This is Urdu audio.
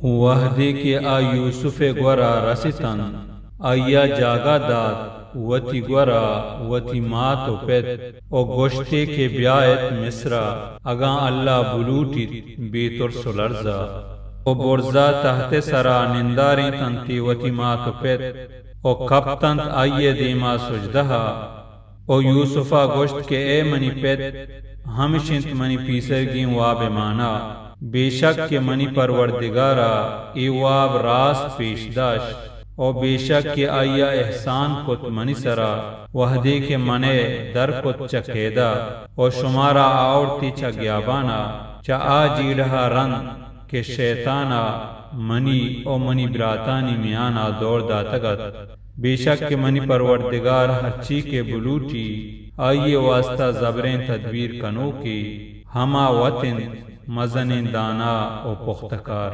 وحدی کے آ یوسف گورا رستن آیا جاگا داد وتی گورا وتی مات و پت او گوشتے کے بیایت مصرا اگاں اللہ بلوٹی بیتر سلرزا او برزا تحت سرا ننداری تنتی وتی مات و پت او کپتنت آئیے دیما سجدہا او یوسفا گوشت کے اے منی پت ہمشنت منی پیسرگین واب مانا بے شک کہ منی پروردگارا ای واب راست پیش داش او بے شک کہ آیا احسان کت منی سرا وحدی کے منے در کت چکیدا او شمارا آورتی چا گیابانا چا آجیڑہا رن کہ شیطانا منی او منی براتانی میانا دوڑ داتگت بے شک کہ منی پروردگار ہر چی کے بلوٹی آئیے واسطہ زبریں تدبیر کنو کی ہما وطن مزن دانا او پختکار